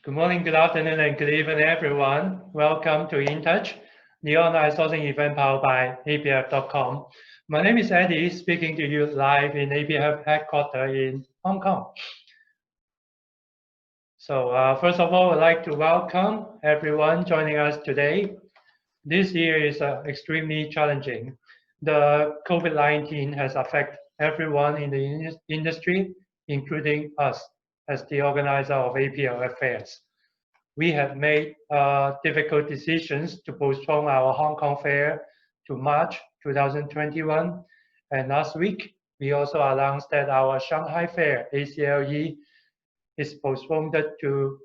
Good morning, good afternoon, and good evening, everyone. Welcome to InTouch, the online sourcing event powered by APF.com. My name is Eddie, speaking to you live in APF headquarters in Hong Kong. So first of all, I'd like to welcome everyone joining us today. This year is extremely challenging. The COVID-19 has affected everyone in the industry, including us as the organizer of APL Affairs. We have made difficult decisions to postpone our Hong Kong fair to March 2021. And last week, we also announced that our Shanghai fair, ACLE, is postponed to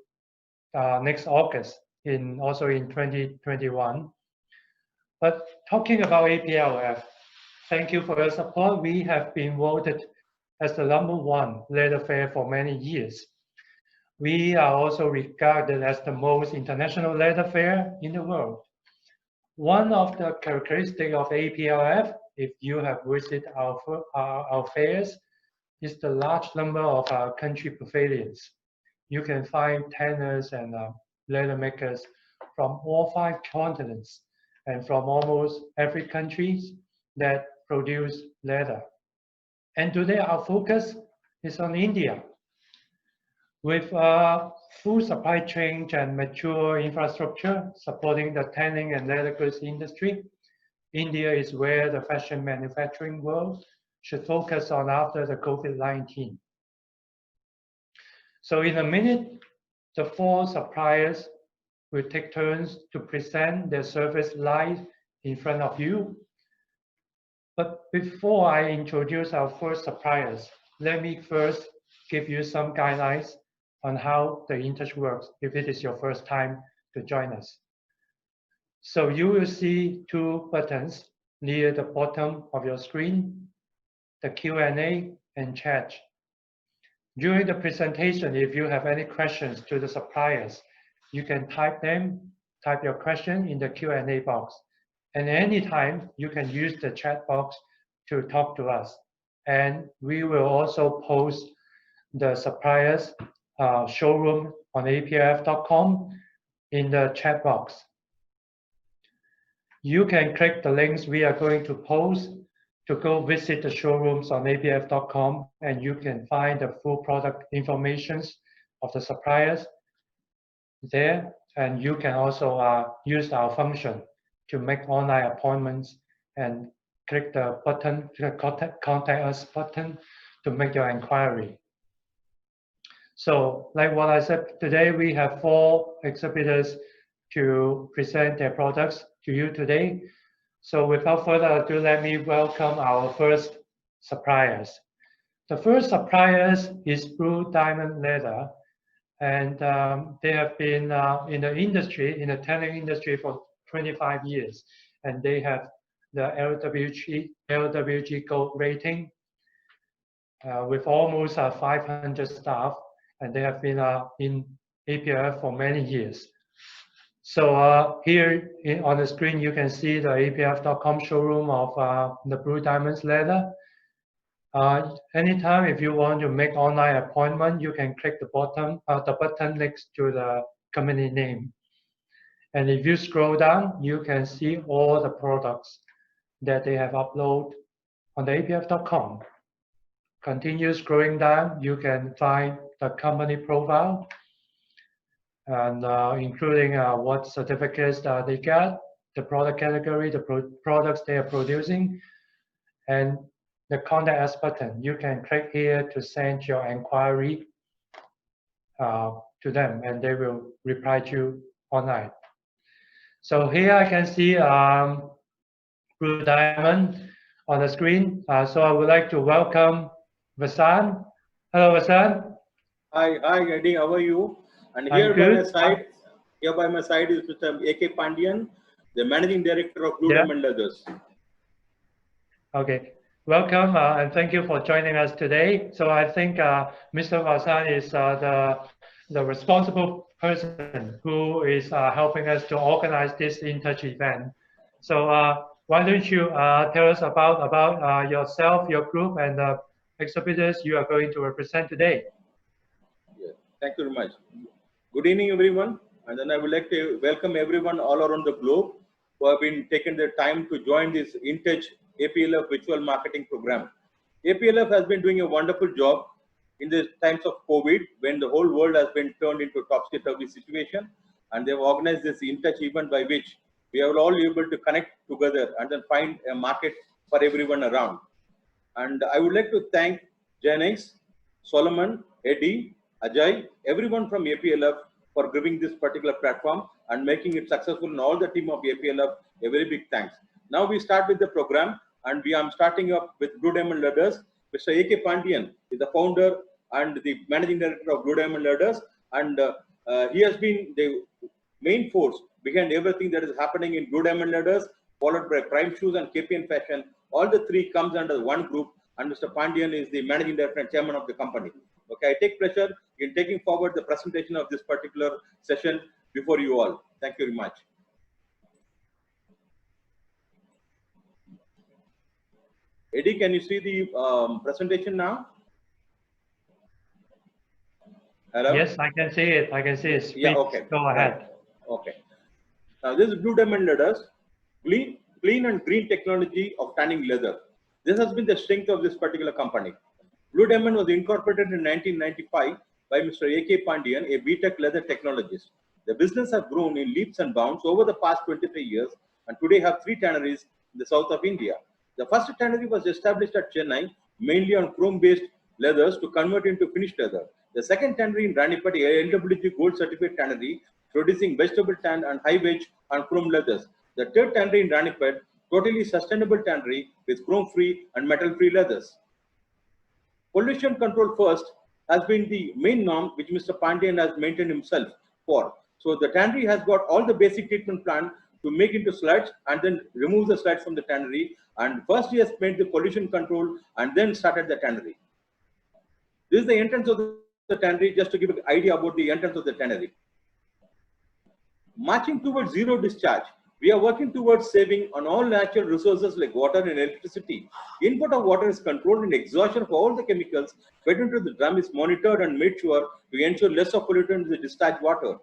next August, also in 2021. But talking about APLF, thank you for your support. We have been voted as the #1 leather fair for many years. We are also regarded as the most international leather fair in the world. One of the characteristics of APLF, if you have visited our fairs, is the large number of our country pavilions. You can find tanners and leather makers from all 5 continents and from almost every country that produce leather. And today our focus is on India. With a full supply chain and mature infrastructure supporting the tanning and leather goods industry, India is where the fashion manufacturing world should focus on after the COVID-19. So in a minute, the 4 suppliers will take turns to present their service live in front of you. But before I introduce our first suppliers, let me first give you some guidelines on how the InTouch works if it is your first time to join us. So you will see 2 buttons near the bottom of your screen, the Q&A and chat. During the presentation, if you have any questions to the suppliers, you can type your question in the Q&A box. And anytime you can use the chat box to talk to us. And we will also post the suppliers showroom on apf.com in the chat box. You can click the links we are going to post to go visit the showrooms on apf.com, and you can find the full product information of the suppliers there. And you can also use our function to make online appointments and click the button, the contact us button to make your inquiry. So like what I said, today we have 4 exhibitors to present their products to you today. So without further ado, let me welcome our first suppliers. The first suppliers is Blue Diamond Leather, and they have been in the industry, in the tanning industry for 25 years, and they have the LWG Gold rating with almost 500 staff. And they have been in APF for many years. So here on the screen, you can see the apf.com showroom of the Blue Diamonds Leather. Anytime if you want to make online appointment, you can click the button next to the company name. And if you scroll down, you can see all the products that they have uploaded on the apf.com. Continue scrolling down, you can find the company profile, and including what certificates they got, the product category, the products they are producing, and the contact us button. You can click here to send your inquiry to them, and they will reply to you online. So here I can see Blue Diamond on the screen. So I would like to welcome Vasan. Hello, Vasan. Hi, Eddie. How are you? And here by my side is Mr. A.K. Pandian, the Managing Director of Blue Diamond Leathers. Okay, welcome and thank you for joining us today. So I think Mr. Vasan is the responsible person who is helping us to organize this InTouch event. So why don't you tell us about yourself, your group, and the exhibitors you are going to represent today? Yeah, thank you very much. Good evening, everyone. And then I would like to welcome everyone all around the globe who have been taking their time to join this InTouch APLF virtual marketing program. APLF has been doing a wonderful job in the times of COVID, when the whole world has been turned into a topsy-turvy situation, and they've organized this InTouch event by which we are all able to connect together and then find a market for everyone around. And I would like to thank Janice, Solomon, Eddie, Ajay, everyone from APLF for giving this particular platform and making it successful, and all the team of APLF, a very big thanks. Now we start with the program, and I'm starting up with Blue Diamond Ladders. Mr. A.K. Pandian is the founder and the managing director of Blue Diamond Ladders, and he has been the main force behind everything that is happening in Blue Diamond Ladders, followed by Prime Shoes and KPN Fashion. All the three comes under one group, and Mr. Pandian is the managing director and chairman of the company. Okay, I take pleasure in taking forward the presentation of this particular session before you all. Thank you very much. Eddie, can you see the presentation now? Hello? Yes, I can see it. I can see it. Yeah, okay. Go ahead. Okay. Now, this is Blue Diamond Ladders, clean and green technology of tanning leather. This has been the strength of this particular company. Blue Diamond was incorporated in 1995 by Mr. A.K. Pandian, a BTech leather technologist. The business has grown in leaps and bounds over the past 23 years, and today have 3 tanneries in the south of India. The first tannery was established at Chennai, mainly on chrome-based leathers to convert into finished leather. The second tannery in Ranipet, a LWG Gold Certificate tannery, producing vegetable tan and high wedge on chrome leathers. The third tannery in Ranipet, totally sustainable tannery with chrome-free and metal-free leathers. Pollution control first has been the main norm which Mr. Pandian has maintained himself for. So the tannery has got all the basic treatment plan to make into sludge and then remove the sludge from the tannery. And first he has made the pollution control and then started the tannery. This is the entrance of the tannery, just to give an idea about the entrance of the tannery. Marching towards zero discharge, we are working towards saving on all natural resources like water and electricity. Input of water is controlled, and exhaustion of all the chemicals fed into the drum is monitored and made sure to ensure less of pollutant in the discharged water.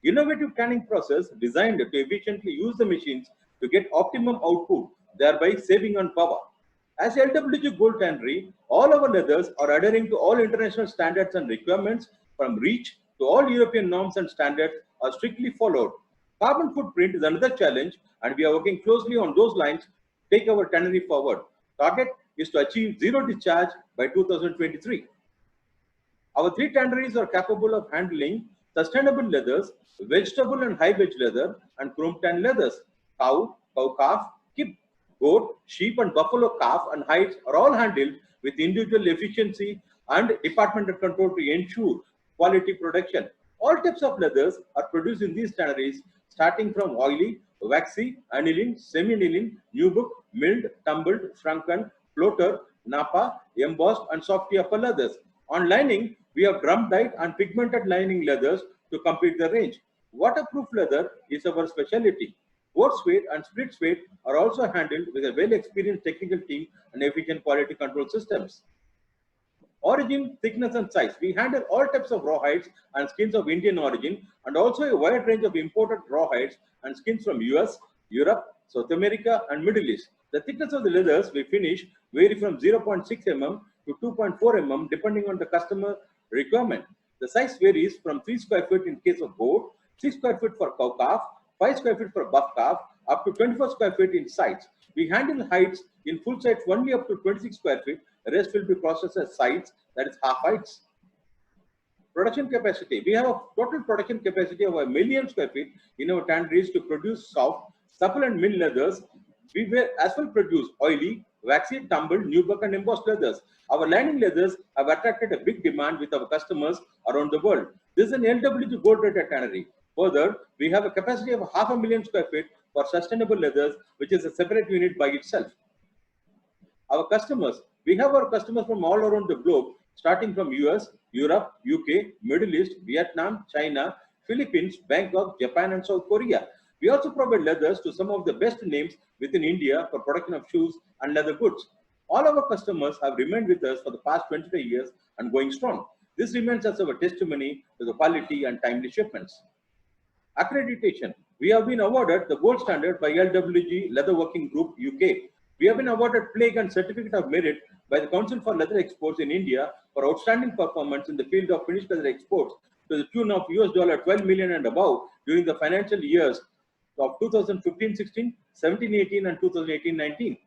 Innovative tanning process designed to efficiently use the machines to get optimum output, thereby saving on power. As LWG Gold Tannery, all our leathers are adhering to all international standards and requirements, from REACH to all European norms and standards are strictly followed. Carbon footprint is another challenge, and we are working closely on those lines to take our tannery forward. Target is to achieve zero discharge by 2023. Our 3 tanneries are capable of handling sustainable leathers, vegetable and high wedge leather, and chrome tan leathers. Cow calf, kid, goat, sheep, and buffalo calf and hides are all handled with individual efficiency and departmental control to ensure quality production. All types of leathers are produced in these tanneries, starting from oily, waxy, aniline, semi-aniline, nubuck, milled, tumbled, shrunken, floater, napa, embossed, and soft upper leathers. On lining, we have drum dyed and pigmented lining leathers to complete the range. Waterproof leather is our specialty. Both suede and split suede are also handled with a well-experienced technical team and efficient quality control systems. Origin, thickness, and size. We handle all types of rawhides and skins of Indian origin, and also a wide range of imported rawhides and skins from US, Europe, South America, and Middle East. The thickness of the leathers we finish vary from 0.6 mm to 2.4 mm depending on the customer requirement. The size varies from 3 square feet in case of goat, 6 square feet for cow calf, 5 square feet for buff calf, up to 24 square feet in sides. We handle hides in full sides only up to 26 square feet. The rest will be processed as sides, that is half hides. Production capacity. We have a total production capacity of 1 million square feet in our tanneries to produce soft, supple, and mill leathers. We will as well produce oily, waxy, tumbled, nubuck, and embossed leathers. Our lining leathers have attracted a big demand with our customers around the world. This is an LWG Gold rated tannery. Further, we have a capacity of 500,000 square feet for sustainable leathers, which is a separate unit by itself. Our customers. We have our customers from all around the globe, starting from US, Europe, UK, Middle East, Vietnam, China, Philippines, Bangkok, Japan, and South Korea. We also provide leathers to some of the best names within India for production of shoes and leather goods. All our customers have remained with us for the past 25 years and going strong. This remains as our testimony to the quality and timely shipments. Accreditation. We have been awarded the gold standard by LWG Leather Working Group UK. We have been awarded Plague and Certificate of Merit by the Council for Leather Exports in India for outstanding performance in the field of finished leather exports to the tune of $12 million and above during the financial years of 2015-16, 17-18 and 2018-19.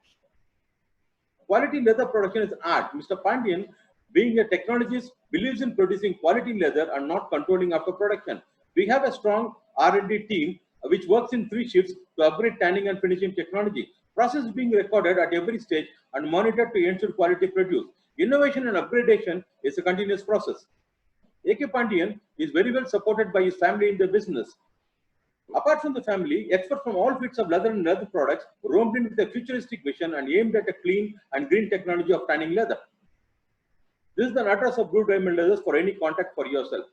Quality leather production is art. Mr. Pandian, being a technologist, believes in producing quality leather and not controlling after production. We have a strong R&D team which works in 3 shifts to upgrade tanning and finishing technology. Process is being recorded at every stage and monitored to ensure quality produce. Innovation and upgradation is a continuous process. AK Pandian is very well supported by his family in the business. Apart from the family, experts from all fields of leather and leather products roamed in with a futuristic vision and aimed at a clean and green technology of tanning leather. This is the address of Blue Diamond Leathers for any contact for yourself.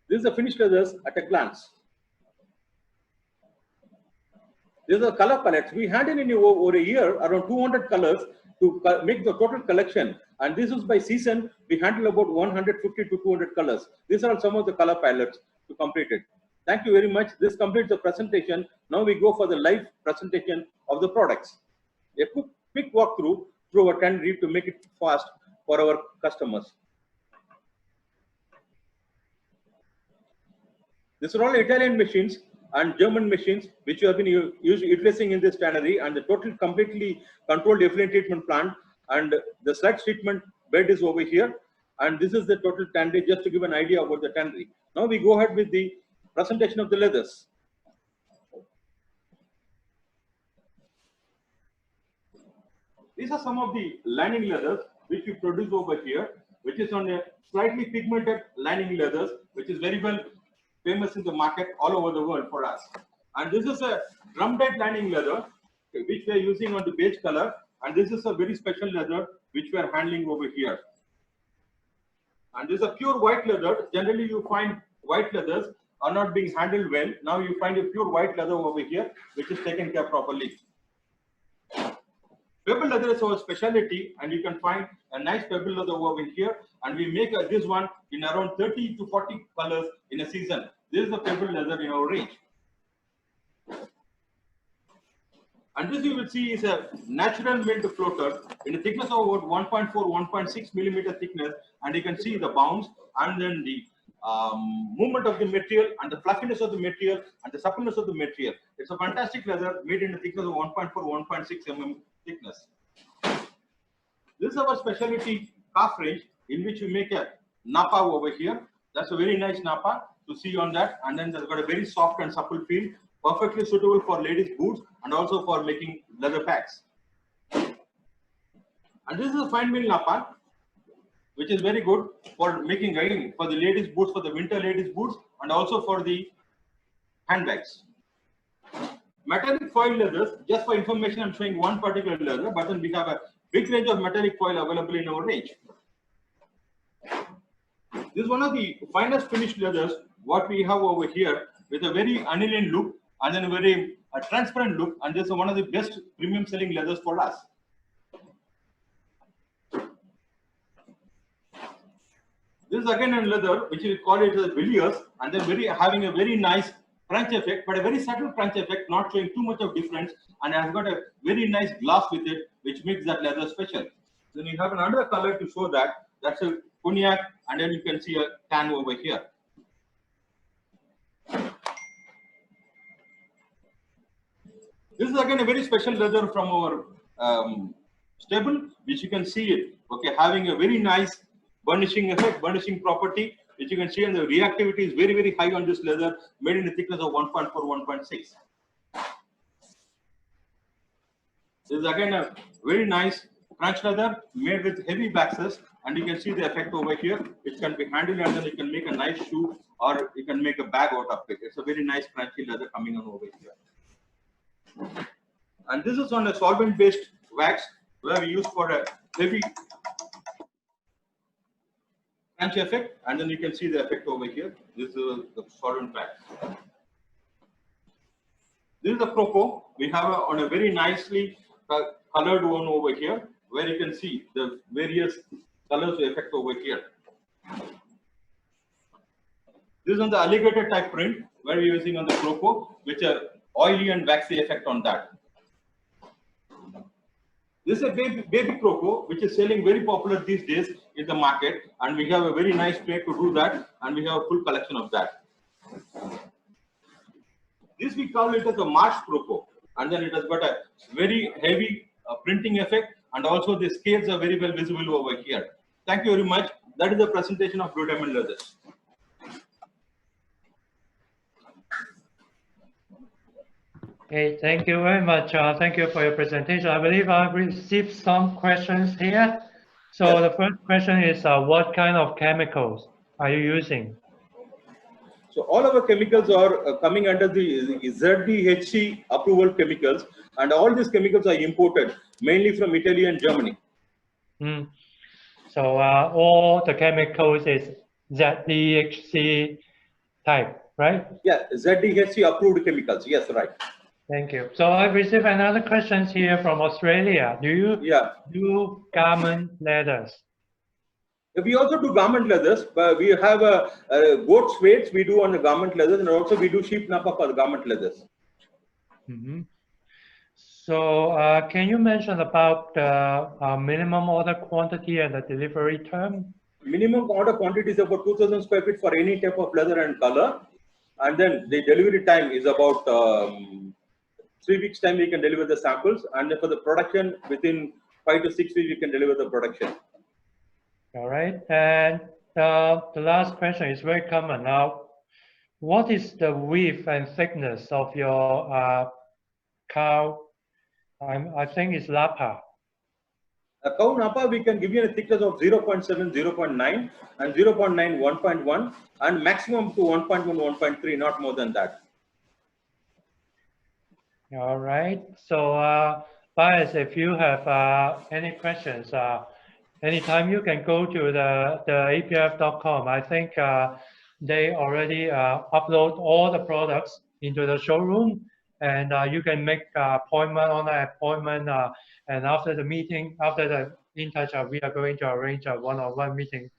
This is the finished leathers at a glance. These are color palettes. We handle in over a year around 200 colors to make the total collection. And this is by season, we handle about 150 to 200 colors. These are some of the color palettes to complete it. Thank you very much. This completes the presentation. Now we go for the live presentation of the products. A quick walkthrough through our tannery to make it fast for our customers. These are all Italian machines and German machines which you have been utilizing in this tannery, and the total completely controlled effluent treatment plant, and the sludge treatment bed is over here, and this is the total tannery, just to give an idea about the tannery. Now we go ahead with the presentation of the leathers. These are some of the lining leathers which we produce over here, which is on a slightly pigmented lining leathers, which is very well famous in the market all over the world for us. And this is a drum dyed lining leather which we are using on the beige color, and this is a very special leather which we are handling over here. And this is a pure white leather. Generally you find white leathers are not being handled well. Now you find a pure white leather over here which is taken care properly. Pebble leather is our specialty, and you can find a nice pebble leather over here, and we make this one in around 30 to 40 colors in a season. This is a pebble leather in our range. And this you will see is a natural milled floater in a thickness of about 1.4, 1.6 millimeter thickness, and you can see the bounce and then the movement of the material and the fluffiness of the material and the suppleness of the material. It's a fantastic leather made in a thickness of 1.4, 1.6 mm thickness. This is our specialty calf range in which we make a nappa over here. That's a very nice nappa to see on that, and then they've got a very soft and supple feel, perfectly suitable for ladies' boots and also for making leather packs. And this is a fine mill nappa, which is very good for making again for the ladies' boots, for the winter ladies' boots, and also for the handbags. Metallic foil leathers, just for information, I'm showing one particular leather, but then we have a big range of metallic foil available in our range. This is one of the finest finished leathers what we have over here, with a very aniline look and then a very transparent look, and this is one of the best premium selling leathers for us. This is again a leather which we call it as Villiers, and then having a very nice crunch effect, but a very subtle crunch effect, not showing too much of difference, and has got a very nice gloss with it, which makes that leather special. Then you have another color to show that. That's a cognac, and then you can see a tan over here. This is again a very special leather from our stable, which you can see it. Okay, having a very nice burnishing effect, burnishing property, which you can see, and the reactivity is very, very high on this leather, made in a thickness of 1.4, 1.6. This is again a very nice crunch leather made with heavy waxes, and you can see the effect over here, which can be handled, and then you can make a nice shoe or you can make a bag out of it. It's a very nice crunchy leather coming on over here. And this is on a solvent-based wax where we use for a heavy crunch effect, and then you can see the effect over here. This is the solvent wax. This is the croco. We have on a very nicely colored one over here, where you can see the various colors effect over here. This is on the alligator type print where we're using on the croco, which are oily and waxy effect on that. This is a baby croco, which is selling very popular these days in the market, and we have a very nice tray to do that, and we have a full collection of that. This we call it as a Marsh croco, and then it has got a very heavy printing effect, and also the scales are very well visible over here. Thank you very much. That is the presentation of Blue Diamond Leathers. Okay, thank you very much. Thank you for your presentation. I believe I've received some questions here. So Yes. the first question is, what kind of chemicals are you using? So all our chemicals are coming under the ZDHC approval chemicals, and all these chemicals are imported mainly from Italy and Germany. So all the chemicals is ZDHC type, right? Yeah, ZDHC approved chemicals. Yes, right. Thank you. So I've received another question here from Australia. Do you do garment leathers? We also do garment leathers, but we have a goat sweats we do on the garment leathers, and also we do sheep nappa for the garment leathers. So can you mention about the minimum order quantity and the delivery term? Minimum order quantity is about 2,000 square feet for any type of leather and color, and then the delivery time is about 3 weeks time we can deliver the samples, and then for the production within 5 to 6 weeks we can deliver the production. All right, and the last question is very common now. What is the width and thickness of your cow? I think it's Napa. A cow Napa, we can give you a thickness of 0.7, 0.9, and 0.9, 1.1, and maximum to 1.1, 1.3, not more than that. All right. So, buyers, if you have any questions, anytime you can go to the apf.com. I think they already upload all the products into the showroom, and you can make appointment on an appointment. And after the meeting, after the InTouch, we are going to arrange a one-on-one meeting